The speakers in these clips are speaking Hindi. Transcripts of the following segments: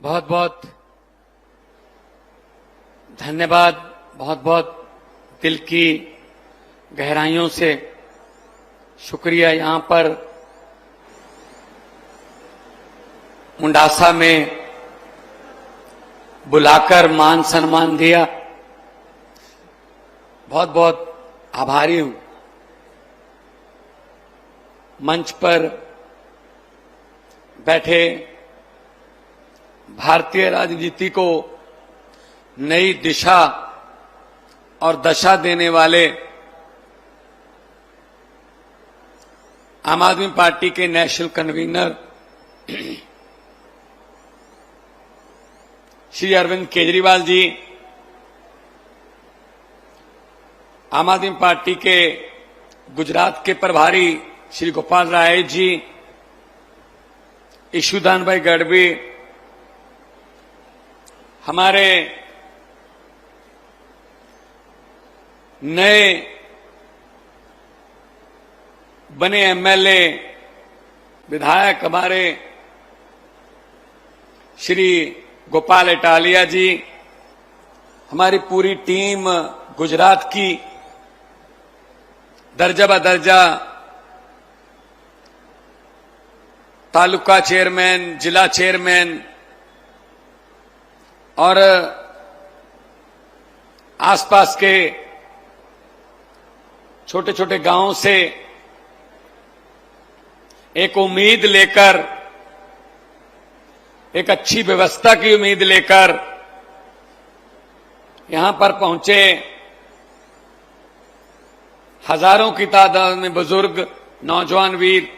बहुत बहुत धन्यवाद, बहुत बहुत दिल की गहराइयों से शुक्रिया। यहां पर मुंडासा में बुलाकर मान सम्मान दिया, बहुत बहुत आभारी हूं। मंच पर बैठे भारतीय राजनीति को नई दिशा और दशा देने वाले आम आदमी पार्टी के नेशनल कन्वीनर श्री अरविंद केजरीवाल जी, आम आदमी पार्टी के गुजरात के प्रभारी श्री गोपाल राय जी, ईशुदान भाई गढ़वी, हमारे नए बने एमएलए विधायक हमारे श्री गोपाल इटालिया जी, हमारी पूरी टीम गुजरात की दर्जा बदर्जा तालुका चेयरमैन, जिला चेयरमैन और आसपास के छोटे छोटे गांवों से एक उम्मीद लेकर, एक अच्छी व्यवस्था की उम्मीद लेकर यहां पर पहुंचे हजारों की तादाद में बुजुर्ग, नौजवान वीर,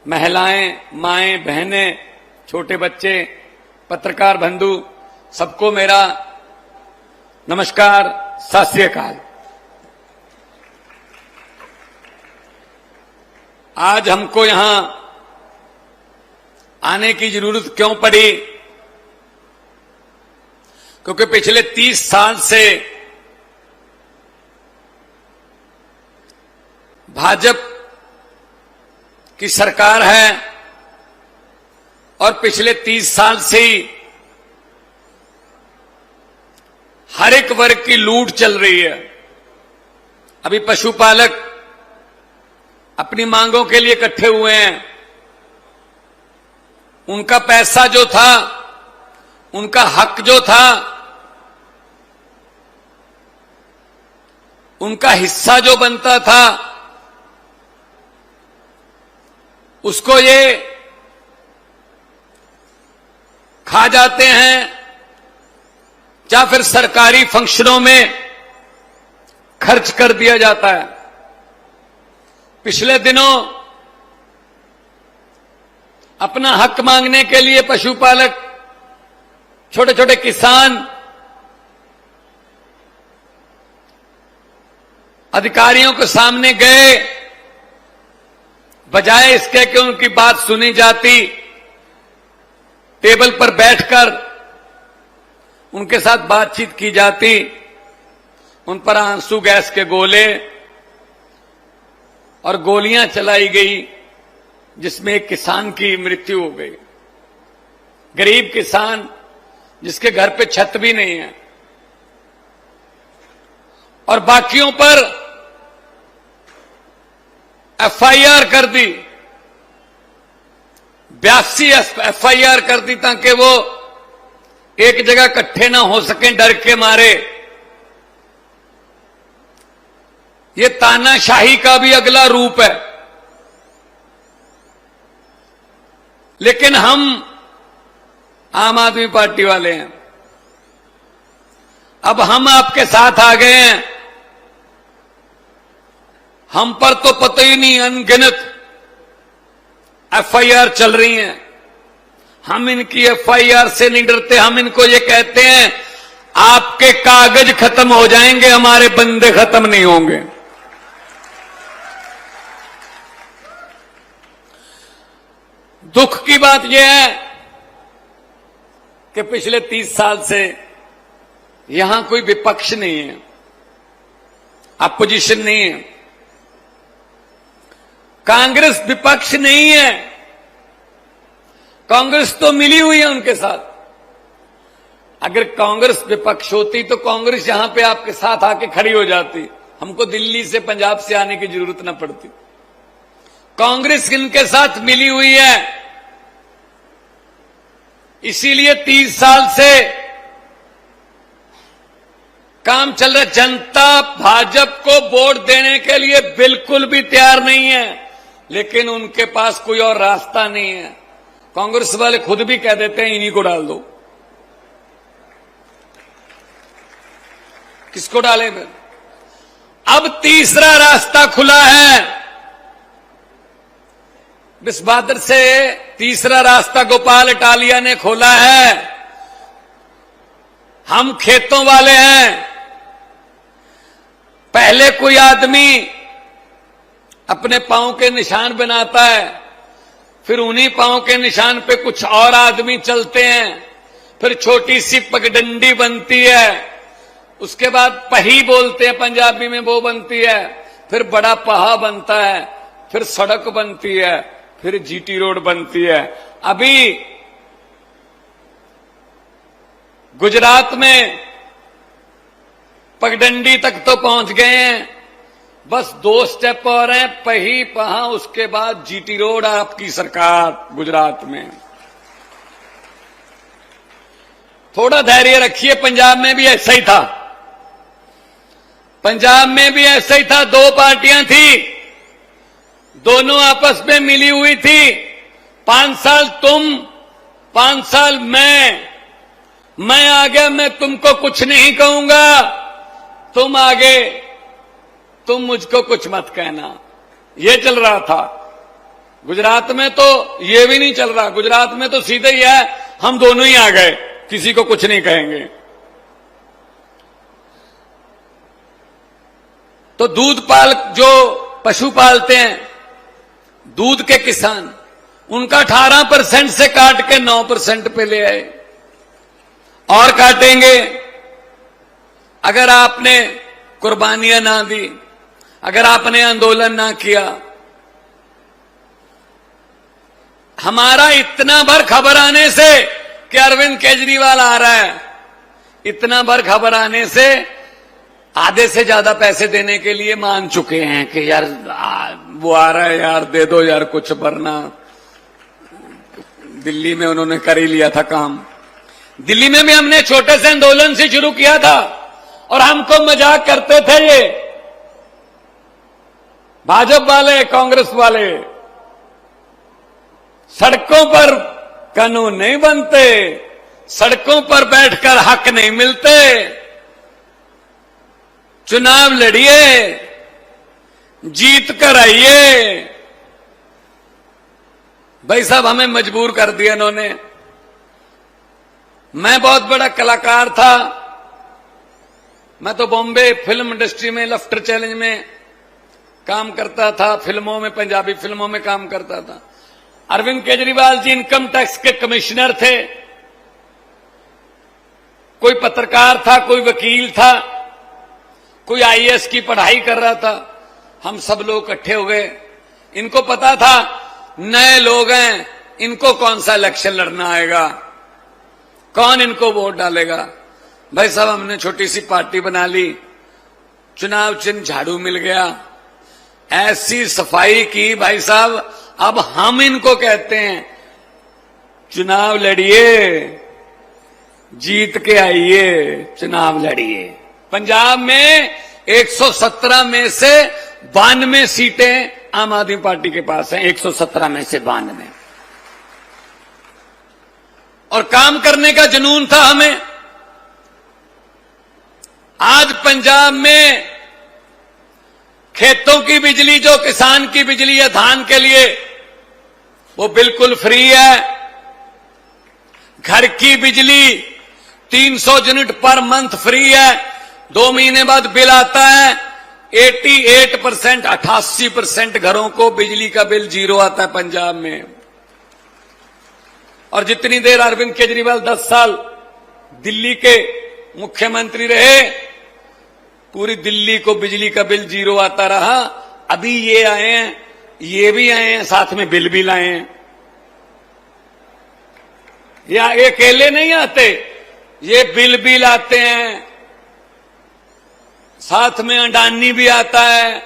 महिलाएं, माएं, बहनें, छोटे बच्चे, पत्रकार बंधु, सबको मेरा नमस्कार, सत श्री अकाल। आज हमको यहां आने की जरूरत क्यों पड़ी? क्योंकि पिछले 30 साल से भाजपा की सरकार है और पिछले 30 साल से ही हर एक वर्ग की लूट चल रही है। अभी पशुपालक अपनी मांगों के लिए इकट्ठे हुए हैं। उनका पैसा जो था, उनका हक जो था, उनका हिस्सा जो बनता था, उसको ये खा जाते हैं या फिर सरकारी फंक्शनों में खर्च कर दिया जाता है। पिछले दिनों अपना हक मांगने के लिए पशुपालक, छोटे छोटे किसान अधिकारियों के सामने गए। बजाय इसके कि उनकी बात सुनी जाती, टेबल पर बैठकर उनके साथ बातचीत की जाती, उन पर आंसू गैस के गोले और गोलियां चलाई गई, जिसमें एक किसान की मृत्यु हो गई। गरीब किसान जिसके घर पे छत भी नहीं है, और बाकियों पर एफआईआर कर दी, 82 एफआईआर कर दी, ताकि वो एक जगह इकट्ठे ना हो सकें डर के मारे। ये तानाशाही का भी अगला रूप है। लेकिन हम आम आदमी पार्टी वाले हैं, अब हम आपके साथ आ गए हैं। हम पर तो पता ही नहीं, अनगिनत एफआईआर चल रही हैं। हम इनकी एफआईआर से नहीं डरते। हम इनको ये कहते हैं, आपके कागज खत्म हो जाएंगे, हमारे बंदे खत्म नहीं होंगे। दुख की बात यह है कि पिछले 30 साल से यहां कोई विपक्ष नहीं है, अपोजिशन नहीं है, कांग्रेस विपक्ष नहीं है। कांग्रेस तो मिली हुई है उनके साथ। अगर कांग्रेस विपक्ष होती तो कांग्रेस यहां पे आपके साथ आके खड़ी हो जाती, हमको दिल्ली से पंजाब से आने की जरूरत न पड़ती। कांग्रेस इनके साथ मिली हुई है, इसीलिए 30 साल से काम चल रहा। जनता भाजपा को वोट देने के लिए बिल्कुल भी तैयार नहीं है, लेकिन उनके पास कोई और रास्ता नहीं है। कांग्रेस वाले खुद भी कह देते हैं इन्हीं को डाल दो। किसको डालें फिर? अब तीसरा रास्ता खुला है बिस्वादर से। तीसरा रास्ता गोपाल इटालिया ने खोला है। हम खेतों वाले हैं। पहले कोई आदमी अपने पांव के निशान बनाता है, फिर उन्हीं पांव के निशान पे कुछ और आदमी चलते हैं, फिर छोटी सी पगडंडी बनती है, उसके बाद पही बोलते हैं पंजाबी में, वो बनती है, फिर बड़ा पहा बनता है, फिर सड़क बनती है, फिर जीटी रोड बनती है। अभी गुजरात में पगडंडी तक तो पहुंच गए हैं, बस 2 स्टेप और हैं, पही पहा, उसके बाद जीटी रोड आपकी सरकार गुजरात में। थोड़ा धैर्य रखिए, पंजाब में भी ऐसा ही था। पंजाब में भी ऐसा ही था। 2 पार्टियां थी, दोनों आपस में मिली हुई थी। 5 साल तुम, 5 साल मैं आगे, मैं तुमको कुछ नहीं कहूंगा, तुम आगे, तुम मुझको कुछ मत कहना। ये चल रहा था। गुजरात में तो ये भी नहीं चल रहा। गुजरात में तो सीधे ही है, हम दोनों ही आ गए, किसी को कुछ नहीं कहेंगे। तो दूध पाल, जो पशु पालते हैं, दूध के किसान, उनका 18% से काट के 9% पे ले आए, और काटेंगे अगर आपने कुर्बानियां ना दी, अगर आपने आंदोलन ना किया। हमारा इतना भर खबर आने से कि अरविंद केजरीवाल आ रहा है, इतना भर खबर आने से आधे से ज्यादा पैसे देने के लिए मान चुके हैं कि यार वो आ रहा है, यार दे दो यार कुछ, वरना दिल्ली में उन्होंने कर ही लिया था काम। दिल्ली में भी हमने छोटे से आंदोलन से शुरू किया था, और हमको मजाक करते थे ये भाजपा वाले, कांग्रेस वाले, सड़कों पर कानून नहीं बनते, सड़कों पर बैठकर हक नहीं मिलते, चुनाव लड़िए, जीत कर आइए। भाई साहब, हमें मजबूर कर दिया इन्होंने। मैं बहुत बड़ा कलाकार था, मैं तो बॉम्बे फिल्म इंडस्ट्री में लफ्टर चैलेंज में काम करता था, फिल्मों में, पंजाबी फिल्मों में काम करता था। अरविंद केजरीवाल जी इनकम टैक्स के कमिश्नर थे, कोई पत्रकार था, कोई वकील था, कोई आईएएस की पढ़ाई कर रहा था। हम सब लोग इकट्ठे हो गए। इनको पता था नए लोग हैं, इनको कौन सा इलेक्शन लड़ना आएगा, कौन इनको वोट डालेगा। भाई साहब, हमने छोटी सी पार्टी बना ली, चुनाव चिन्ह झाड़ू मिल गया, ऐसी सफाई की भाई साहब। अब हम इनको कहते हैं चुनाव लड़िए, जीत के आइए, चुनाव लड़िए। पंजाब में 117 में से 92 सीटें आम आदमी पार्टी के पास हैं, 117 में से 92। और काम करने का जुनून था हमें। आज पंजाब में खेतों की बिजली, जो किसान की बिजली है धान के लिए, वो बिल्कुल फ्री है। घर की बिजली 300 यूनिट पर मंथ फ्री है। 2 महीने बाद बिल आता है। 88%, 88% घरों को बिजली का बिल 0 आता है पंजाब में। और जितनी देर अरविंद केजरीवाल 10 साल दिल्ली के मुख्यमंत्री रहे, पूरी दिल्ली को बिजली का बिल 0 आता रहा। अभी ये आए हैं, ये भी आए हैं, साथ में बिल भी लाए हैं। ये अकेले नहीं आते, ये बिल आते हैं, साथ में अडानी भी आता है,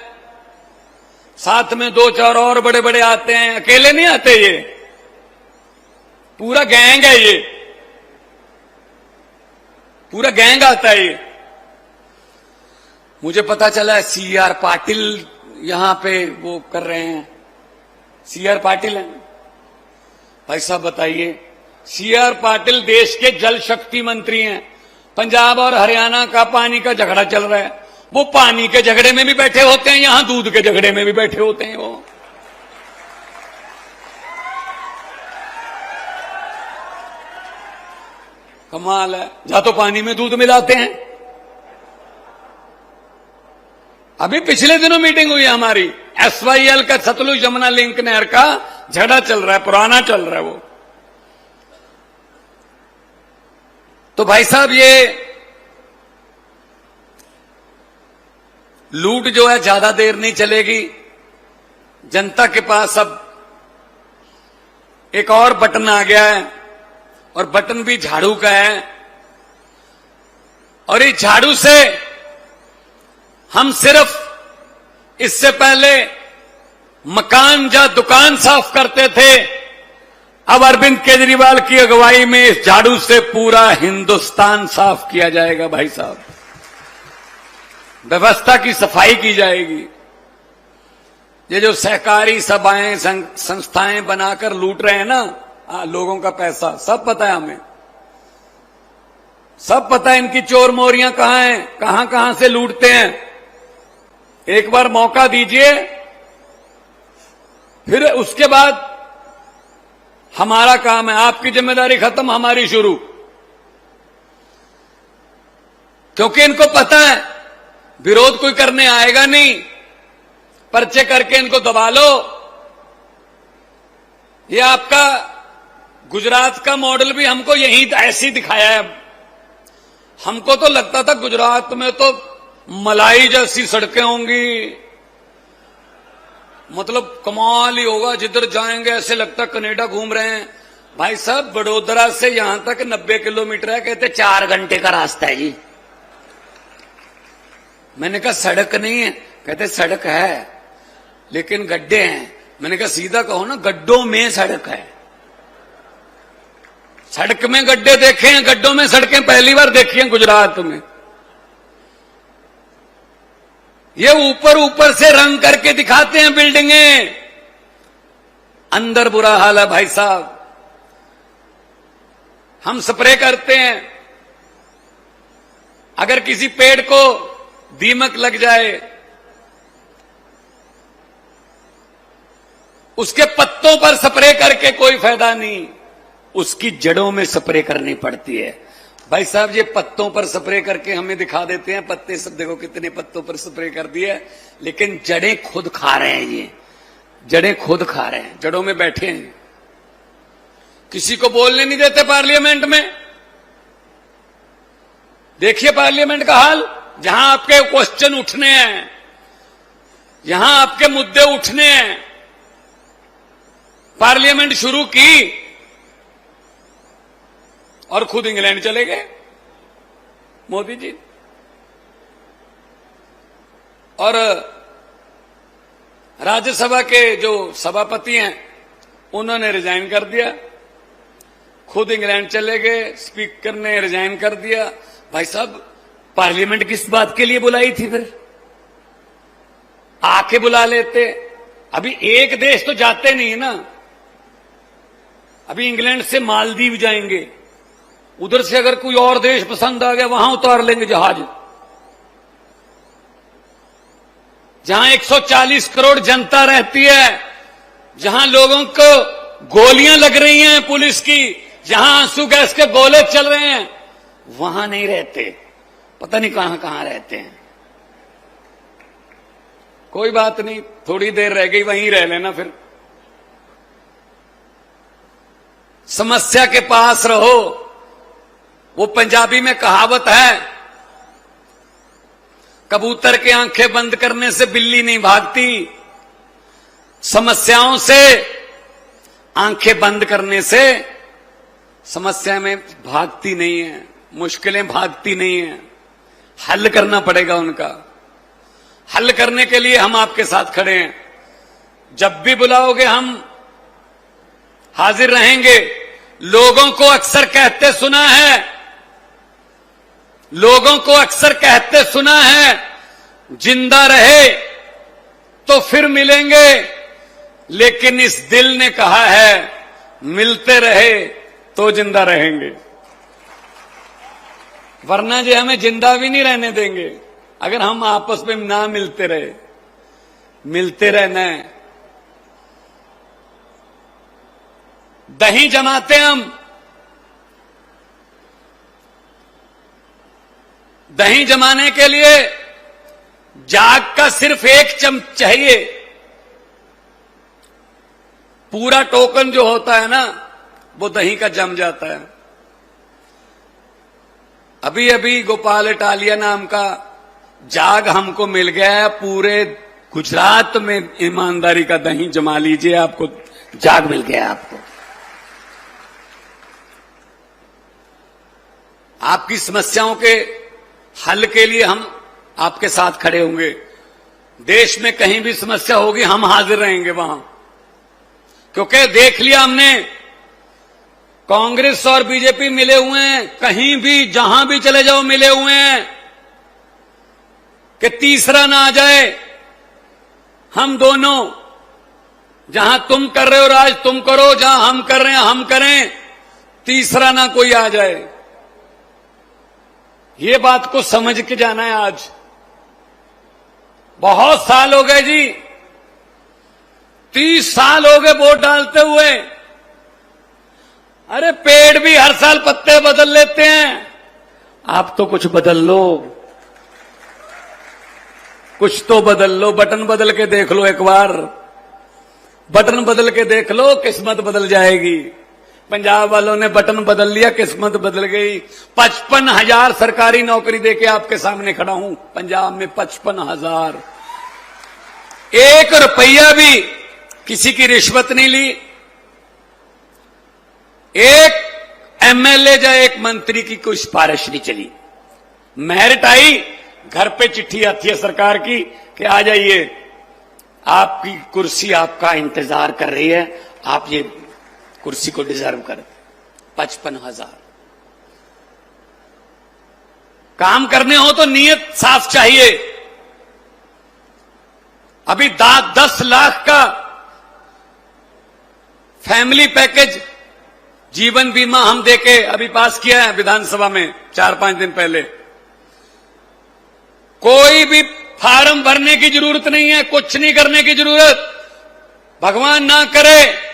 साथ में 2-4 और बड़े बड़े आते हैं, अकेले नहीं आते, ये पूरा गैंग है, ये पूरा गैंग आता है। ये मुझे पता चला CR पाटिल यहां पे वो कर रहे हैं। CR पाटिल है भाई साहब, बताइए, CR पाटिल देश के जल शक्ति मंत्री हैं। पंजाब और हरियाणा का पानी का झगड़ा चल रहा है, वो पानी के झगड़े में भी बैठे होते हैं, यहां दूध के झगड़े में भी बैठे होते हैं। वो कमाल है, या तो पानी में दूध मिलाते हैं। अभी पिछले दिनों मीटिंग हुई हमारी, SYL का सतलुज यमुना लिंक नहर का झगड़ा चल रहा है, पुराना चल रहा है वो। तो भाई साहब, ये लूट जो है ज्यादा देर नहीं चलेगी। जनता के पास अब एक और बटन आ गया है, और बटन भी झाड़ू का है, और इस झाड़ू से हम सिर्फ इससे पहले मकान या दुकान साफ करते थे, अब अरविंद केजरीवाल की अगुवाई में इस झाड़ू से पूरा हिंदुस्तान साफ किया जाएगा। भाई साहब, व्यवस्था की सफाई की जाएगी। ये जो सहकारी सभाएं संस्थाएं बनाकर लूट रहे हैं ना लोगों का पैसा, सब पता है हमें, सब पता है इनकी चोर मोरियां कहां हैं, कहां कहां से लूटते हैं। एक बार मौका दीजिए, फिर उसके बाद हमारा काम है, आपकी जिम्मेदारी खत्म, हमारी शुरू। क्योंकि इनको पता है विरोध कोई करने आएगा नहीं, पर्चे करके इनको दबा लो। ये आपका गुजरात का मॉडल भी हमको यही ऐसी दिखाया है। हमको तो लगता था गुजरात में तो मलाई जैसी सड़कें होंगी, मतलब कमाल ही होगा, जिधर जाएंगे ऐसे लगता कनाडा घूम रहे हैं। भाई साहब, बड़ोदरा से यहां तक 90 किलोमीटर है, कहते 4 घंटे का रास्ता है जी। मैंने कहा सड़क नहीं है, कहते सड़क है लेकिन गड्ढे हैं। मैंने कहा सीधा कहो ना, गड्ढों में सड़क है। सड़क में गड्ढे देखे हैं, गड्ढों में सड़कें पहली बार देखी हैं गुजरात में। ये ऊपर ऊपर से रंग करके दिखाते हैं बिल्डिंगें, अंदर बुरा हाल है भाई साहब। हम स्प्रे करते हैं, अगर किसी पेड़ को दीमक लग जाए, उसके पत्तों पर स्प्रे करके कोई फायदा नहीं, उसकी जड़ों में स्प्रे करनी पड़ती है। भाई साहब, ये पत्तों पर स्प्रे करके हमें दिखा देते हैं, पत्ते सब देखो कितने पत्तों पर स्प्रे कर दिए, लेकिन जड़ें खुद खा रहे हैं। ये जड़ें खुद खा रहे हैं, जड़ों में बैठे हैं, किसी को बोलने नहीं देते पार्लियामेंट में। देखिए पार्लियामेंट का हाल, जहां आपके क्वेश्चन उठने हैं, यहां आपके मुद्दे उठने हैं, पार्लियामेंट शुरू की और खुद इंग्लैंड चले गए मोदी जी। और राज्यसभा के जो सभापति हैं उन्होंने रिजाइन कर दिया, खुद इंग्लैंड चले गए, स्पीकर ने रिजाइन कर दिया। भाई साहब, पार्लियामेंट किस बात के लिए बुलाई थी? फिर आके बुला लेते। अभी एक देश तो जाते नहीं ना, अभी इंग्लैंड से मालदीव जाएंगे, उधर से अगर कोई और देश पसंद आ गया वहां उतार लेंगे जहाज। जहां 140 करोड़ जनता रहती है, जहां लोगों को गोलियां लग रही हैं पुलिस की, जहां आंसू गैस के गोले चल रहे हैं, वहां नहीं रहते, पता नहीं कहां कहां रहते हैं। कोई बात नहीं, थोड़ी देर रह गई, वहीं रह लेना फिर। समस्या के पास रहो, वो पंजाबी में कहावत है, कबूतर के आंखें बंद करने से बिल्ली नहीं भागती, समस्याओं से आंखें बंद करने से समस्या में भागती नहीं है, मुश्किलें भागती नहीं है, हल करना पड़ेगा उनका। हल करने के लिए हम आपके साथ खड़े हैं। जब भी बुलाओगे हम हाजिर रहेंगे। लोगों को अक्सर कहते सुना है, लोगों को अक्सर कहते सुना है, जिंदा रहे तो फिर मिलेंगे, लेकिन इस दिल ने कहा है मिलते रहे तो जिंदा रहेंगे। वरना जी हमें जिंदा भी नहीं रहने देंगे अगर हम आपस में ना मिलते रहे। मिलते रहना है। दही जमाते हम, दही जमाने के लिए जाग का सिर्फ एक चम्मच चाहिए। पूरा टोकन जो होता है ना वो दही का जम जाता है। अभी अभी गोपाल इटालिया नाम का जाग हमको मिल गया है। पूरे गुजरात में ईमानदारी का दही जमा लीजिए, आपको जाग मिल गया है। आपको आपकी समस्याओं के हल के लिए हम आपके साथ खड़े होंगे। देश में कहीं भी समस्या होगी हम हाजिर रहेंगे वहां, क्योंकि देख लिया हमने कांग्रेस और बीजेपी मिले हुए हैं, कहीं भी जहां भी चले जाओ मिले हुए हैं कि तीसरा ना आ जाए। हम दोनों, जहां तुम कर रहे हो राज तुम करो, जहां हम कर रहे हैं हम करें, तीसरा ना कोई आ जाए। ये बात को समझ के जाना है। आज बहुत साल हो गए जी, 30 साल हो गए वोट डालते हुए। अरे पेड़ भी हर साल पत्ते बदल लेते हैं, आप तो कुछ बदल लो, कुछ तो बदल लो। बटन बदल के देख लो, एक बार बटन बदल के देख लो, किस्मत बदल जाएगी। पंजाब वालों ने बटन बदल लिया, किस्मत बदल गई। 55,000 सरकारी नौकरी देके आपके सामने खड़ा हूं। पंजाब में 55,000, 1 रुपया भी किसी की रिश्वत नहीं ली। एक एमएलए या एक मंत्री की कोई सिफारिश नहीं चली। मेरिट आई, घर पे चिट्ठी आती है सरकार की कि आ जाइए, आपकी कुर्सी आपका इंतजार कर रही है, आप ये कुर्सी को डिजर्व कर। 55,000। काम करने हो तो नीयत साफ चाहिए। अभी 10 लाख का फैमिली पैकेज जीवन बीमा हम देके अभी पास किया है विधानसभा में 4-5 दिन पहले। कोई भी फार्म भरने की जरूरत नहीं है, कुछ नहीं करने की जरूरत। भगवान ना करे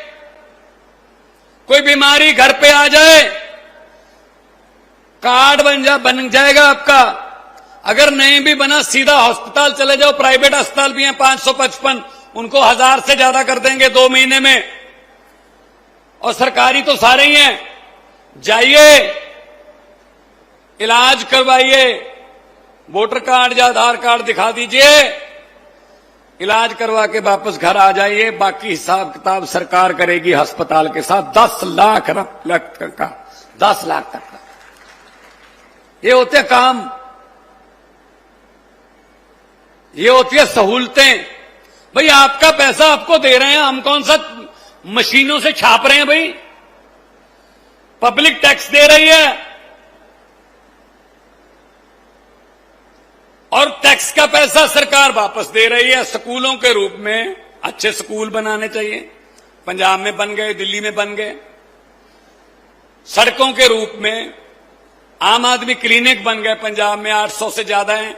कोई बीमारी घर पे आ जाए, कार्ड बन जाएगा आपका। अगर नहीं भी बना, सीधा अस्पताल चले जाओ। प्राइवेट अस्पताल भी हैं 555, उनको 1000 से ज्यादा कर देंगे 2 महीने में। और सरकारी तो सारे ही हैं। जाइए, इलाज करवाइए, वोटर कार्ड या आधार कार्ड दिखा दीजिए, इलाज करवा के वापस घर आ जाइए। बाकी हिसाब किताब सरकार करेगी अस्पताल के साथ। 10 लाख का 10 लाख तक का ये होते काम, ये होती है सहूलतें। भाई आपका पैसा आपको दे रहे हैं, हम कौन सा मशीनों से छाप रहे हैं? भाई पब्लिक टैक्स दे रही है और टैक्स का पैसा सरकार वापस दे रही है स्कूलों के रूप में। अच्छे स्कूल बनाने चाहिए, पंजाब में बन गए, दिल्ली में बन गए। सड़कों के रूप में आम आदमी क्लिनिक बन गए, पंजाब में 800 से ज्यादा हैं,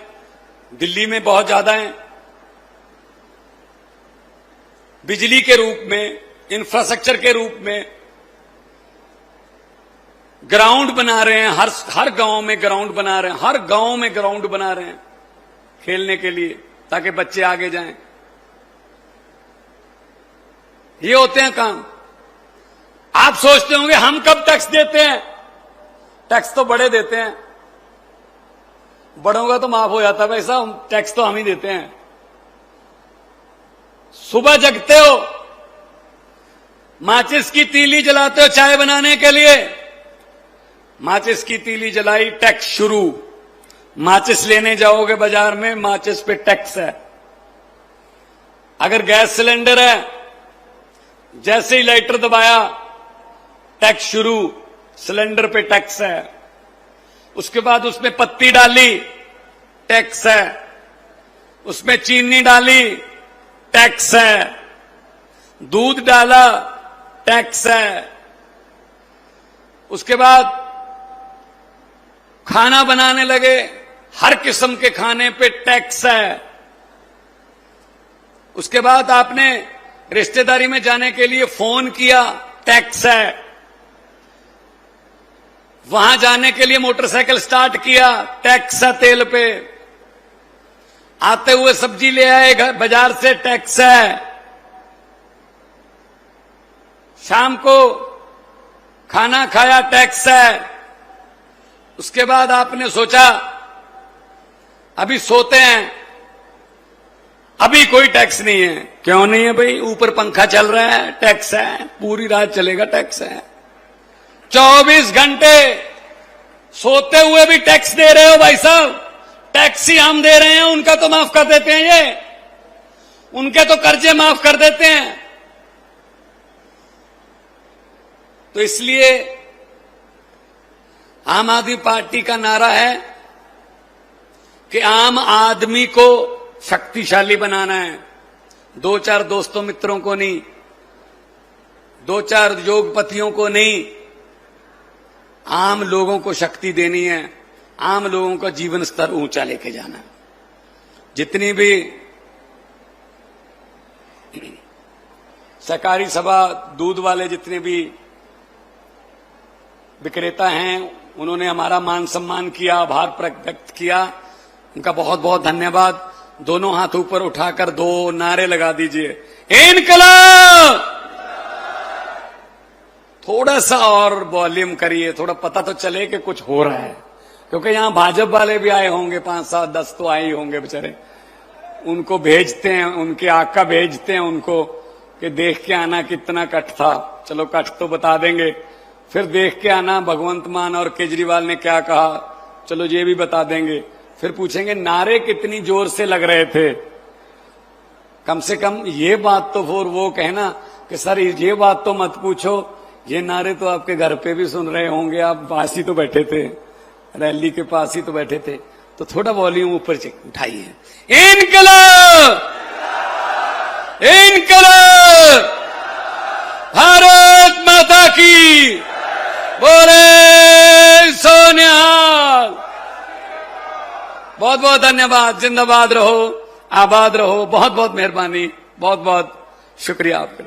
दिल्ली में बहुत ज्यादा हैं। बिजली के रूप में, इंफ्रास्ट्रक्चर के रूप में ग्राउंड बना रहे हैं। हर गांव में ग्राउंड बना रहे हैं, हर गांव में ग्राउंड बना रहे हैं खेलने के लिए, ताकि बच्चे आगे जाएं। ये होते हैं काम। आप सोचते होंगे हम कब टैक्स देते हैं? टैक्स तो बड़े देते हैं, बड़ों का तो माफ हो जाता है पैसा, टैक्स तो हम ही देते हैं। सुबह जगते हो, माचिस की तीली जलाते हो चाय बनाने के लिए, माचिस की तीली जलाई, टैक्स शुरू। माचिस लेने जाओगे बाजार में, माचिस पे टैक्स है। अगर गैस सिलेंडर है, जैसे ही लाइटर दबाया टैक्स शुरू, सिलेंडर पे टैक्स है। उसके बाद उसमें पत्ती डाली, टैक्स है। उसमें चीनी डाली, टैक्स है। दूध डाला, टैक्स है। उसके बाद खाना बनाने लगे, हर किस्म के खाने पे टैक्स है। उसके बाद आपने रिश्तेदारी में जाने के लिए फोन किया, टैक्स है। वहां जाने के लिए मोटरसाइकिल स्टार्ट किया, टैक्स है तेल पे। आते हुए सब्जी ले आए घर बाजार से, टैक्स है। शाम को खाना खाया, टैक्स है। उसके बाद आपने सोचा अभी सोते हैं, अभी कोई टैक्स नहीं है। क्यों नहीं है भाई? ऊपर पंखा चल रहा है, टैक्स है। पूरी रात चलेगा, टैक्स है। 24 घंटे सोते हुए भी टैक्स दे रहे हो भाई साहब। टैक्स ही हम दे रहे हैं, उनका तो माफ कर देते हैं, ये उनके तो कर्जे माफ कर देते हैं। तो इसलिए आम आदमी पार्टी का नारा है कि आम आदमी को शक्तिशाली बनाना है। 2-4 दोस्तों मित्रों को नहीं, 2-4 योगपतियों को नहीं, आम लोगों को शक्ति देनी है। आम लोगों का जीवन स्तर ऊंचा लेके जाना है। जितनी भी सहकारी सभा, दूध वाले जितने भी विक्रेता हैं, उन्होंने हमारा मान सम्मान किया, आभार व्यक्त किया, उनका बहुत बहुत धन्यवाद। दोनों हाथ ऊपर उठाकर 2 नारे लगा दीजिए, इनकलाब। थोड़ा सा और वॉल्यूम करिए, थोड़ा पता तो चले कि कुछ हो रहा है। क्योंकि यहां भाजपा वाले भी आए होंगे, 5, 7, 10 तो आए ही होंगे बेचारे। उनको भेजते हैं, उनके आका भेजते हैं उनको कि देख के आना कितना कट था। चलो कट तो बता देंगे, फिर देख के आना भगवंत मान और केजरीवाल ने क्या कहा, चलो ये भी बता देंगे। फिर पूछेंगे नारे कितनी जोर से लग रहे थे। कम से कम ये बात तो फिर वो कहना कि सर ये बात तो मत पूछो, ये नारे तो आपके घर पे भी सुन रहे होंगे, आप पास ही तो बैठे थे, रैली के पास ही तो बैठे थे। तो थोड़ा वॉल्यूम ऊपर उठाइए, इनकलाब, इनकलाब, भारत माता की, बोले सोनिहाल। बहुत बहुत धन्यवाद। जिंदाबाद रहो, आबाद रहो। बहुत बहुत मेहरबानी, बहुत बहुत शुक्रिया आपका।